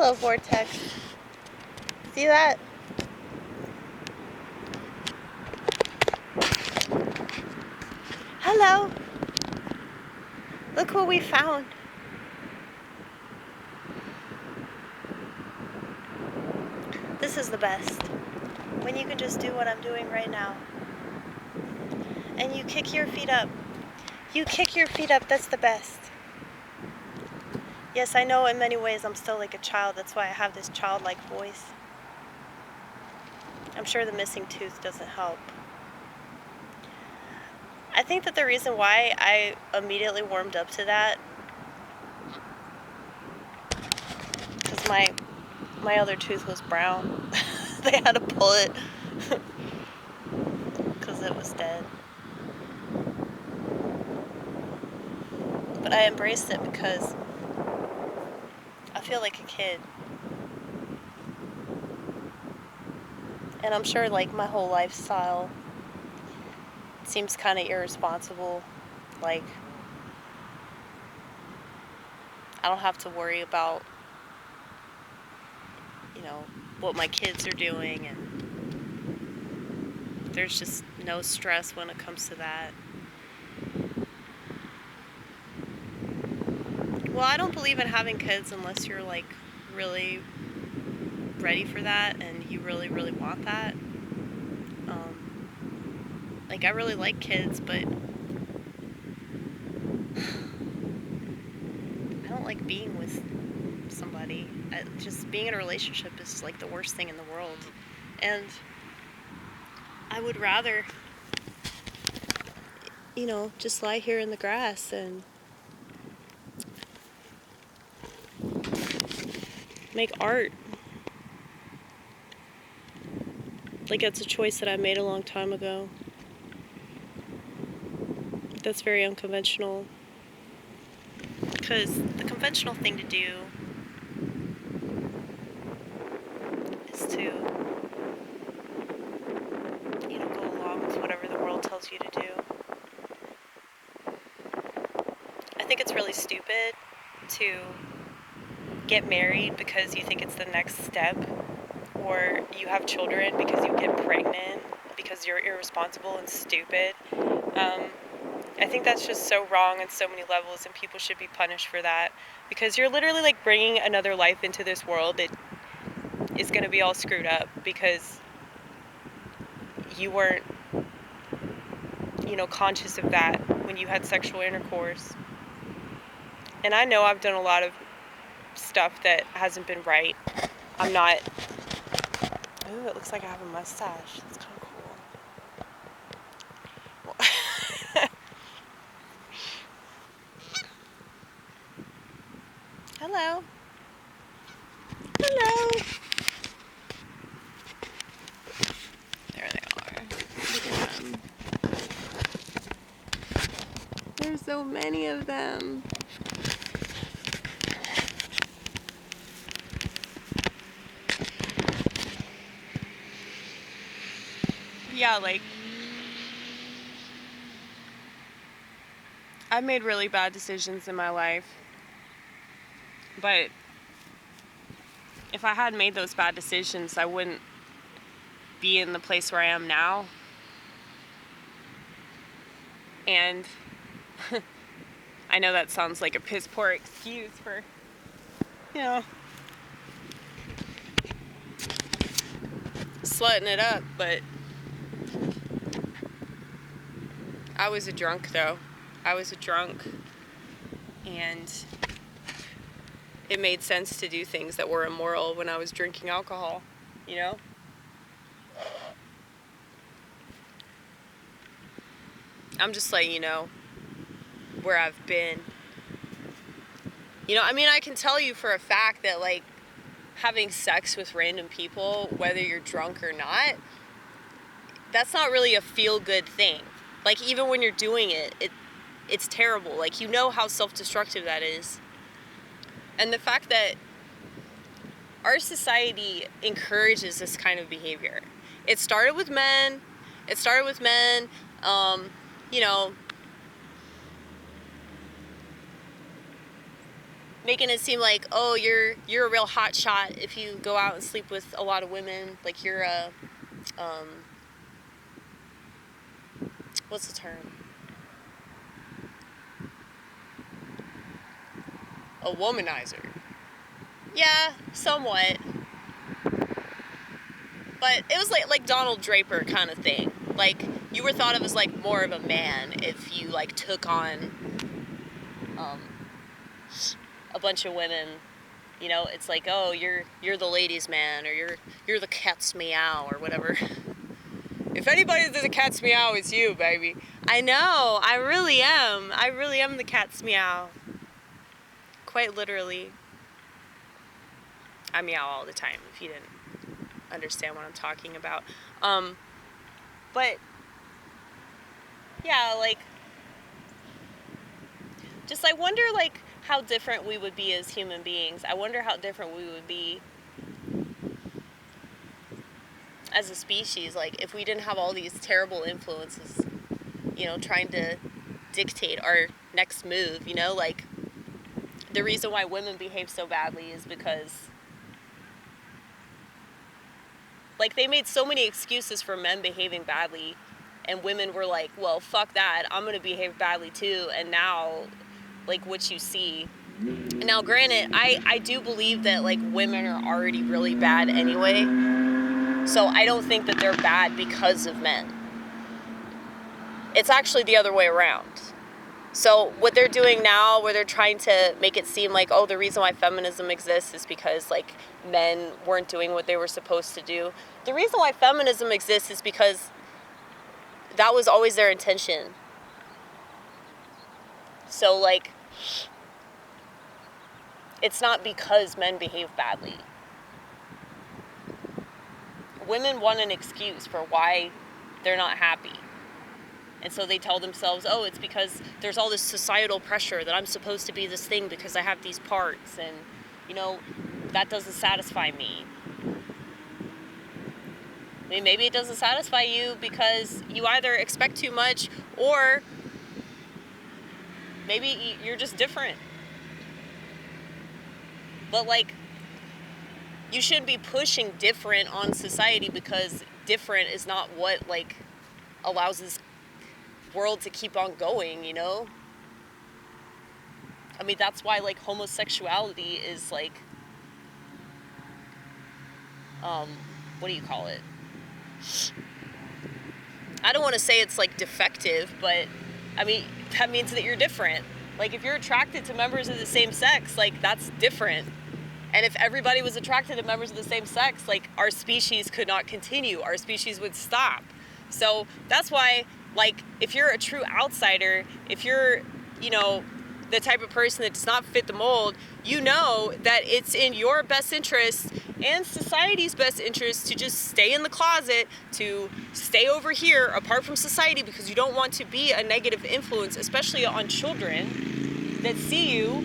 Hello, Vortex. See that? Hello. Look what we found. This is the best. When you can just do what I'm doing right now. And you kick your feet up. You kick your feet up, that's the best. Yes, I know in many ways I'm still like a child. That's why I have this childlike voice. I'm sure the missing tooth doesn't help. I think that the reason why I immediately warmed up to that, because my other tooth was brown. They had to pull it because it was dead. But I embraced it because I feel like a kid. And I'm sure like my whole lifestyle seems kind of irresponsible. Like, I don't have to worry about, you know, what my kids are doing, and there's just no stress when it comes to that. Well, I don't believe in having kids unless you're like really ready for that and you really, really want that. Like, I really like kids, but I don't like being with somebody. Just being in a relationship is like the worst thing in the world. And I would rather, you know, just lie here in the grass and make art. Like, it's a choice that I made a long time ago. That's very unconventional. Because the conventional thing to do is to, you know, go along with whatever the world tells you to do. I think it's really stupid to get married because you think it's the next step, or you have children because you get pregnant because you're irresponsible and stupid. I think that's just so wrong on so many levels, and people should be punished for that, because you're literally like bringing another life into this world that is going to be all screwed up because you weren't, you know, conscious of that when you had sexual intercourse. And I know I've done a lot of stuff that hasn't been right. I'm not... Ooh, it looks like I have a mustache. That's kind of cool. Hello. Hello. There they are. Look at them. There's so many of them. Yeah, like, I've made really bad decisions in my life, but if I hadn't made those bad decisions, I wouldn't be in the place where I am now. And I know that sounds like a piss poor excuse for, you know, slutting it up, but I was a drunk, though. I was a drunk, and it made sense to do things that were immoral when I was drinking alcohol, you know? I'm just letting you know where I've been. You know, I mean, I can tell you for a fact that, like, having sex with random people, whether you're drunk or not, that's not really a feel-good thing. Like, even when you're doing it, it's terrible. Like, you know how self-destructive that is. And the fact that our society encourages this kind of behavior. It started with men. You know, making it seem like, oh, you're a real hot shot if you go out and sleep with a lot of women. Like you're a, what's the term? A womanizer. Yeah, somewhat. But it was like Donald Draper kind of thing. Like, you were thought of as, like, more of a man if you, like, took on a bunch of women. You know, it's like, oh, you're the ladies' man, or you're the cat's meow, or whatever. If anybody's the cat's meow, it's you, baby. I know, I really am. I really am the cat's meow. Quite literally. I meow all the time, if you didn't understand what I'm talking about. But, yeah, like, just I wonder, like, how different we would be as human beings. I wonder how different we would be as a species, like, if we didn't have all these terrible influences, you know, trying to dictate our next move, you know, like, the reason why women behave so badly is because, like, they made so many excuses for men behaving badly, and women were like, well, fuck that, I'm gonna behave badly too, and now, like, what you see. Now, granted, I do believe that, like, women are already really bad anyway, so I don't think that they're bad because of men. It's actually the other way around. So what they're doing now, where they're trying to make it seem like, oh, the reason why feminism exists is because, like, men weren't doing what they were supposed to do. The reason why feminism exists is because that was always their intention. So, like, it's not because men behave badly. Women want an excuse for why they're not happy. And so they tell themselves, oh, it's because there's all this societal pressure that I'm supposed to be this thing because I have these parts, and, you know, that doesn't satisfy me. I mean, maybe it doesn't satisfy you because you either expect too much, or maybe you're just different. But, like, you shouldn't be pushing different on society, because different is not what, like, allows this world to keep on going, you know? I mean, that's why, like, homosexuality is, like, what do you call it? I don't want to say it's, like, defective, but, I mean, that means that you're different. Like, if you're attracted to members of the same sex, like, that's different. And if everybody was attracted to members of the same sex, like, our species could not continue. Our species would stop. So that's why, like, if you're a true outsider, if you're, you know, the type of person that does not fit the mold, you know that it's in your best interest and society's best interest to just stay in the closet, to stay over here apart from society, because you don't want to be a negative influence, especially on children that see you.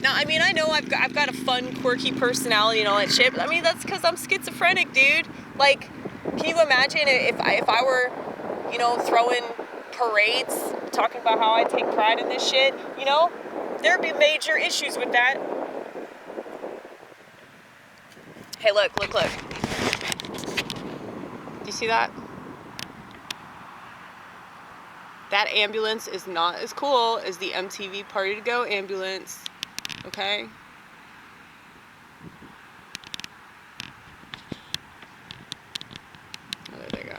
Now, I mean, I know I've got a fun, quirky personality and all that shit, but I mean, that's because I'm schizophrenic, dude. Like, can you imagine if I were, you know, throwing parades, talking about how I take pride in this shit, you know? There'd be major issues with that. Hey, look. Do you see that? That ambulance is not as cool as the MTV Party to Go ambulance. Okay? Oh, there they go.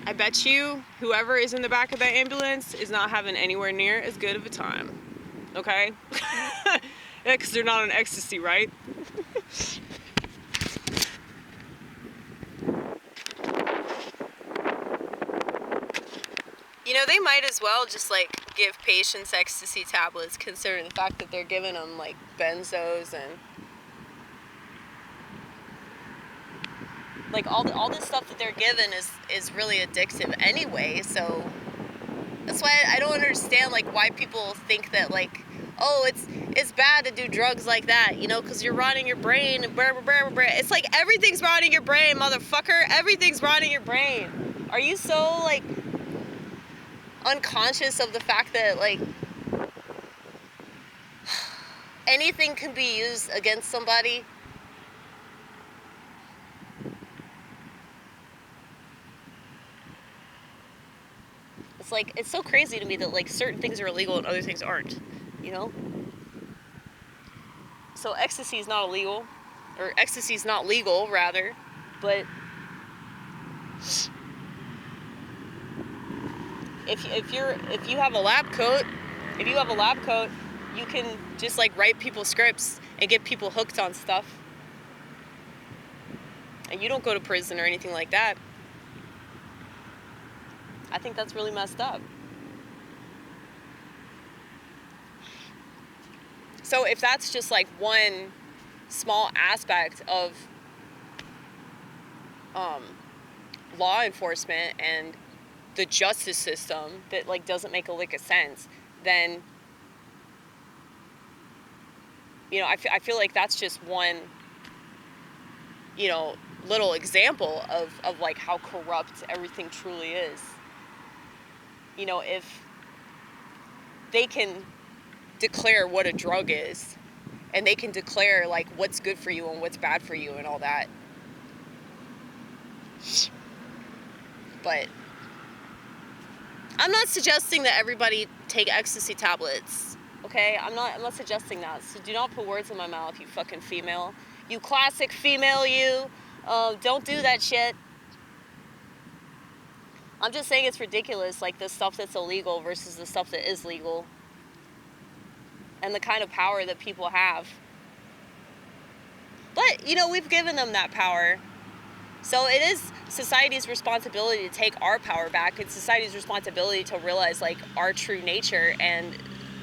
I bet you whoever is in the back of that ambulance is not having anywhere near as good of a time. Okay? Yeah, because they're not on ecstasy, right? You know, they might as well just, like, give patients ecstasy tablets, considering the fact that they're giving them, like, benzos and, like, all this stuff that they're given is really addictive anyway. So that's why I don't understand, like, why people think that, like, oh, it's bad to do drugs like that, you know, because you're rotting your brain and blah, blah, blah, blah. It's like, everything's rotting your brain, motherfucker. Everything's rotting your brain. Are you so, like, unconscious of the fact that, like, anything can be used against somebody. It's like, it's so crazy to me that, like, certain things are illegal and other things aren't, you know? So ecstasy is not illegal, or ecstasy is not legal, rather, but if you have a lab coat, you can just, like, write people scripts and get people hooked on stuff. And you don't go to prison or anything like that. I think that's really messed up. So if that's just, like, one small aspect of law enforcement and the justice system that, like, doesn't make a lick of sense, then, you know, I feel like that's just one, you know, little example of like how corrupt everything truly is. You know, if they can declare what a drug is, and they can declare, like, what's good for you and what's bad for you and all that, but I'm not suggesting that everybody take ecstasy tablets, okay? I'm not suggesting that. So do not put words in my mouth, you fucking female. You classic female, you. Don't do that shit. I'm just saying it's ridiculous, like, the stuff that's illegal versus the stuff that is legal. And the kind of power that people have. But, you know, we've given them that power. So it is society's responsibility to take our power back. It's society's responsibility to realize, like, our true nature and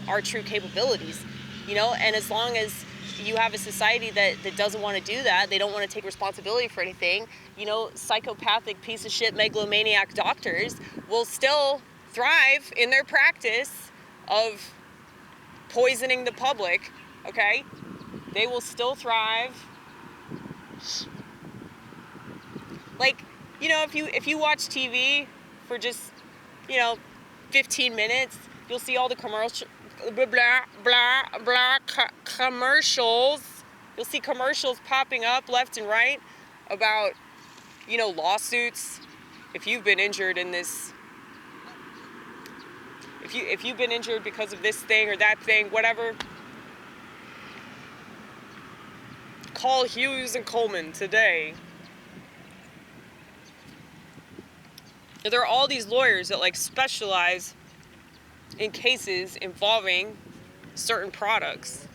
our true capabilities, you know? And as long as you have a society that doesn't want to do that, they don't want to take responsibility for anything, you know, psychopathic piece of shit megalomaniac doctors will still thrive in their practice of poisoning the public, okay? They will still thrive. Like, you know, if you watch TV for just, you know, 15 minutes, you'll see all the commercials, commercials. You'll see commercials popping up left and right about, you know, lawsuits. If you've been injured in this, if you've been injured because of this thing or that thing, whatever, call Hughes and Coleman today. There are all these lawyers that, like, specialize in cases involving certain products.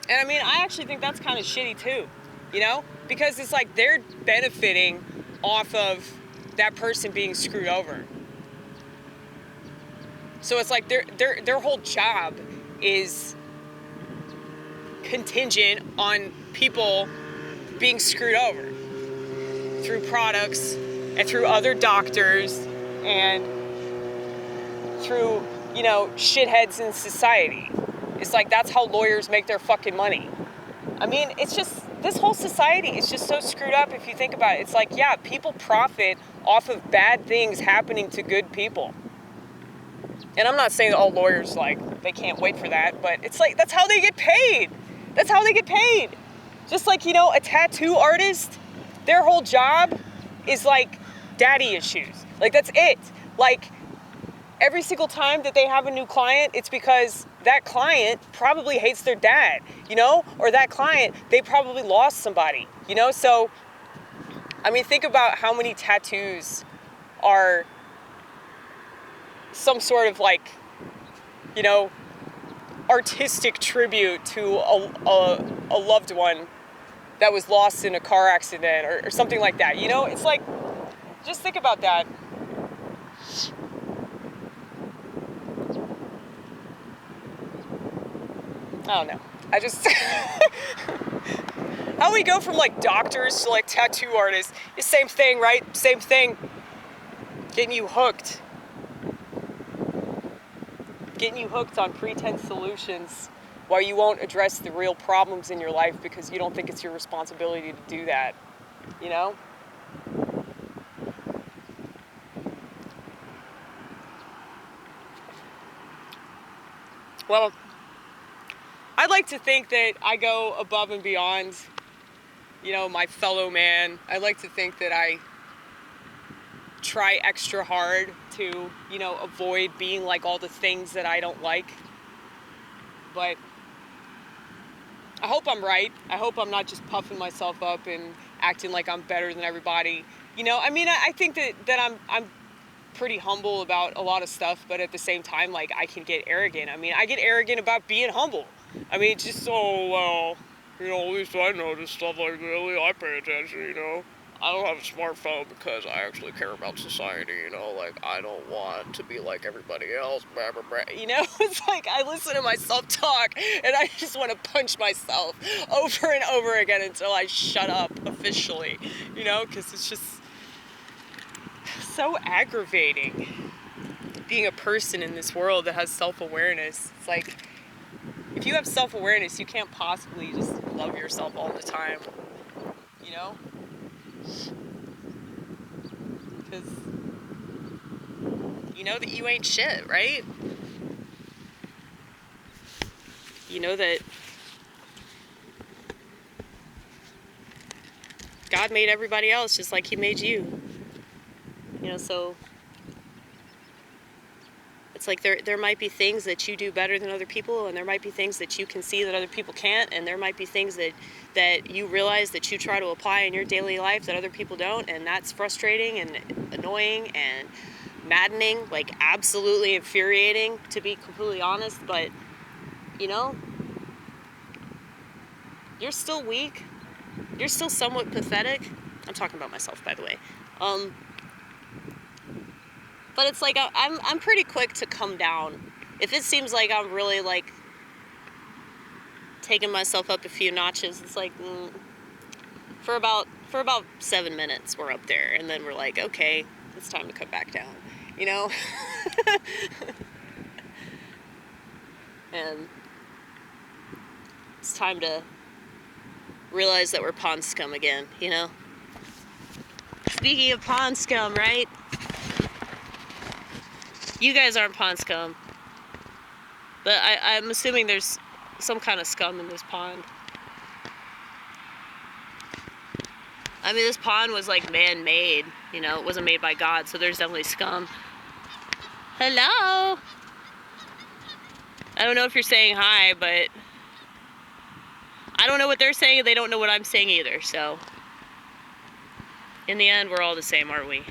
And I mean, I actually think that's kind of shitty too, you know? Because it's like they're benefiting off of that person being screwed over. So it's like their whole job is contingent on people being screwed over through products and through other doctors and through, you know, shitheads in society. It's like that's how lawyers make their fucking money. I mean, it's just, this whole society is just so screwed up if you think about it. It's like, yeah, people profit off of bad things happening to good people. And I'm not saying that all lawyers, like, they can't wait for that, but it's like, that's how they get paid. That's how they get paid. Just like, you know, a tattoo artist, their whole job is, like, daddy issues. Like, that's it. Like, every single time that they have a new client, it's because that client probably hates their dad, you know? Or that client, they probably lost somebody, you know? So, I mean, think about how many tattoos are some sort of, like, you know, artistic tribute to a loved one that was lost in a car accident or something like that, you know? It's like, just think about that. I don't know. I just... How we go from, like, doctors to, like, tattoo artists? It's the same thing, right? Same thing. Getting you hooked. Getting you hooked on pretense solutions Why you won't address the real problems in your life because you don't think it's your responsibility to do that, you know? Well, I'd like to think that I go above and beyond, you know, my fellow man. I like to think that I try extra hard to, you know, avoid being like all the things that I don't like. But I hope I'm right. I hope I'm not just puffing myself up and acting like I'm better than everybody. You know, I mean, I think that I'm pretty humble about a lot of stuff, but at the same time, like, I can get arrogant. I mean, I get arrogant about being humble. I mean, it's just so, well, you know, at least I know this stuff, like, really, I pay attention, you know. I don't have a smartphone because I actually care about society, you know, like, I don't want to be like everybody else, blah, blah, blah. You know, it's like, I listen to myself talk, and I just want to punch myself over and over again until I shut up officially, you know, because it's just so aggravating being a person in this world that has self-awareness. It's like, if you have self-awareness, you can't possibly just love yourself all the time, you know? Because you know that you ain't shit, right? You know that God made everybody else just like he made you. You know, so it's like there might be things that you do better than other people, and there might be things that you can see that other people can't, and there might be things that you realize that you try to apply in your daily life that other people don't, and that's frustrating and annoying and maddening, like absolutely infuriating, to be completely honest. But, you know, you're still weak. You're still somewhat pathetic. I'm talking about myself, by the way. But it's like I'm pretty quick to come down. If it seems like I'm really like taking myself up a few notches, it's like for about 7 minutes we're up there, and then we're like, okay, it's time to come back down, you know. And it's time to realize that we're pond scum again, you know. Speaking of pond scum, right? You guys aren't pond scum, but I'm assuming there's some kind of scum in this pond. I mean, this pond was like man-made, you know, it wasn't made by God, so there's definitely scum. Hello? I don't know if you're saying hi, but I don't know what they're saying, and they don't know what I'm saying either, so in the end, we're all the same, aren't we?